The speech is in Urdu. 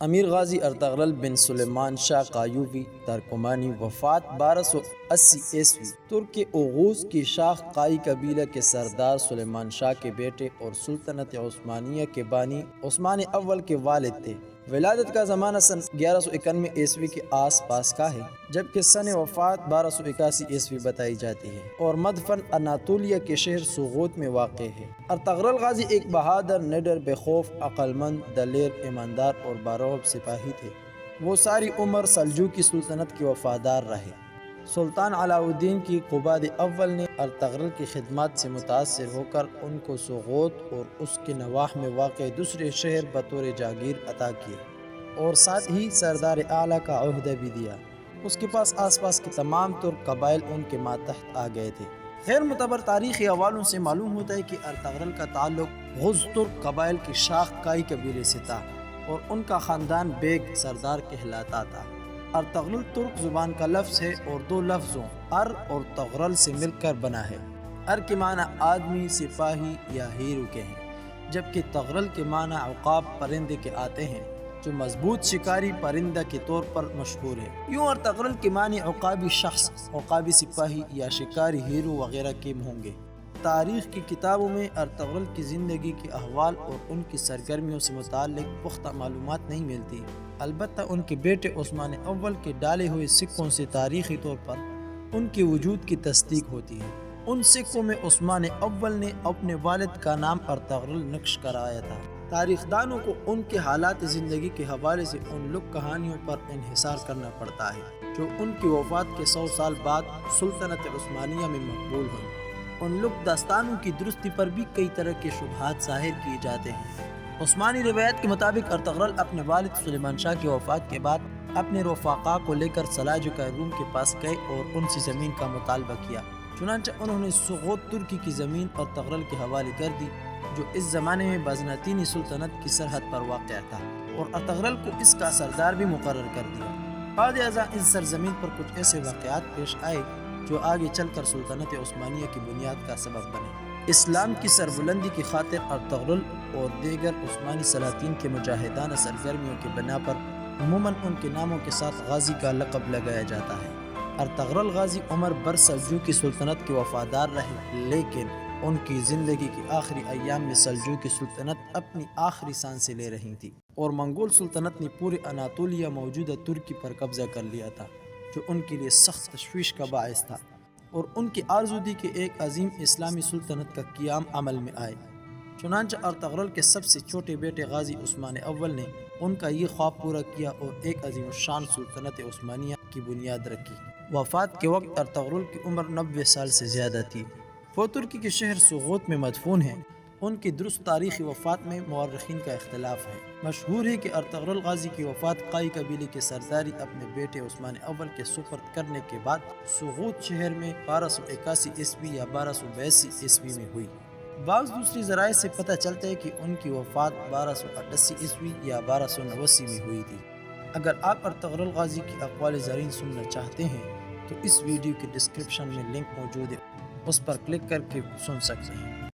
امیر غازی ارطغرل بن سلیمان شاہ قایوبی ترکمانی، وفات 1280 عیسوی۔ ترک اوغوز کی شاخ قائی قبیلہ کے سردار سلیمان شاہ کے بیٹے اور سلطنت عثمانیہ کے بانی عثمان اول کے والد تھے۔ ولادت کا زمانہ سن 1191 عیسوی کے آس پاس کا ہے، جبکہ سن وفات 1281 عیسوی بتائی جاتی ہے، اور مدفن اناطولیہ کے شہر سوغوت میں واقع ہے۔ ارطغرل غازی ایک بہادر، نڈر، بے خوف، عقل مند، دلیر، ایماندار اور بارعب سپاہی تھے۔ وہ ساری عمر سلجوقی سلطنت کے وفادار رہے۔ سلطان علاء الدین کی قباد اول نے ارطغرل کی خدمات سے متاثر ہو کر ان کو سوغوت اور اس کے نواح میں واقع دوسرے شہر بطور جاگیر عطا کیے، اور ساتھ ہی سردار اعلیٰ کا عہدہ بھی دیا۔ اس کے پاس آس پاس کے تمام ترک قبائل ان کے ماتحت آ گئے تھے۔ غیر معتبر تاریخی حوالوں سے معلوم ہوتا ہے کہ ارطغرل کا تعلق غز ترک قبائل کی شاخ قائی قبیلے سے تھا، اور ان کا خاندان بیگ سردار کہلاتا تھا۔ ارطغرل ترک زبان کا لفظ ہے اور دو لفظوں ار اور تغرل سے مل کر بنا ہے۔ ار کے معنی آدمی، سپاہی یا ہیرو کے ہیں، جبکہ تغرل کے معنی عقاب، پرندے کے آتے ہیں، جو مضبوط شکاری پرندہ کے طور پر مشہور ہے۔ یوں ارطغرل کے معنی عقابی شخص، عقابی سپاہی یا شکاری ہیرو وغیرہ کے ہوں گے۔ تاریخ کی کتابوں میں ارطغرل کی زندگی کے احوال اور ان کی سرگرمیوں سے متعلق پختہ معلومات نہیں ملتی، البتہ ان کے بیٹے عثمان اول کے ڈالے ہوئے سکوں سے تاریخی طور پر ان کے وجود کی تصدیق ہوتی ہے۔ ان سکوں میں عثمان اول نے اپنے والد کا نام ارطغرل نقش کرایا تھا۔ تاریخ دانوں کو ان کے حالات زندگی کے حوالے سے ان لوک کہانیوں پر انحصار کرنا پڑتا ہے جو ان کی وفات کے 100 سال بعد سلطنت عثمانیہ میں مقبول ہوئی۔ ان لوک داستانوں کی درستی پر بھی کئی طرح کے شبہات ظاہر کیے جاتے ہیں۔ عثمانی روایت کے مطابق ارطغرل اپنے والد سلیمان شاہ کی وفات کے بعد اپنے رفقا کو لے کر سلاجقہ روم کے پاس گئے اور ان سے زمین کا مطالبہ کیا۔ چنانچہ انہوں نے سوغوت ترکی کی زمین ارطغرل کے حوالے کر دی، جو اس زمانے میں بازنطینی سلطنت کی سرحد پر واقع تھا، اور ارطغرل کو اس کا سردار بھی مقرر کر دیا۔ بعد ازاں اس سرزمین پر کچھ ایسے واقعات پیش آئے جو آگے چل کر سلطنت عثمانیہ کی بنیاد کا سبب بنے۔ اسلام کی سربلندی کی خاطر ارطغرل اور دیگر عثمانی سلاطین کے مجاہدانہ سرگرمیوں کی بنا پر عموماً ان کے ناموں کے ساتھ غازی کا لقب لگایا جاتا ہے۔ ارطغرل غازی عمر بر سلجوقی سلطنت کے وفادار رہے، لیکن ان کی زندگی کے آخری ایام میں سلجوقی سلطنت اپنی آخری سانسیں لے رہی تھی، اور منگول سلطنت نے پورے اناطولیہ موجودہ ترکی پر قبضہ کر لیا تھا، جو ان کے لیے سخت تشویش کا باعث تھا، اور ان کی آرزو تھی کہ ایک عظیم اسلامی سلطنت کا قیام عمل میں آئے۔ چنانچہ ارطغرل کے سب سے چھوٹے بیٹے غازی عثمان اول نے ان کا یہ خواب پورا کیا اور ایک عظیم الشان سلطنت عثمانیہ کی بنیاد رکھی۔ وفات کے وقت ارطغرل کی عمر 90 سال سے زیادہ تھی۔ وہ ترکی کے شہر سوغوت میں مدفون ہیں۔ ان کی درست تاریخی وفات میں مورخین کا اختلاف ہے۔ مشہور ہے کہ ارطغرل غازی کی وفات قائی قبیلے کی سرداری اپنے بیٹے عثمان اول کے سپرد کرنے کے بعد سوغوت شہر میں 1281 عیسوی یا 1282 عیسوی میں ہوئی۔ بعض دوسری ذرائع سے پتہ چلتا ہے کہ ان کی وفات 1288 عیسوی یا 1289 میں ہوئی تھی۔ اگر آپ ارطغرل غازی کی اقوال زرین سننا چاہتے ہیں تو اس ویڈیو کے ڈسکرپشن میں لنک موجود ہے، اس پر کلک کر کے سن سکتے ہیں۔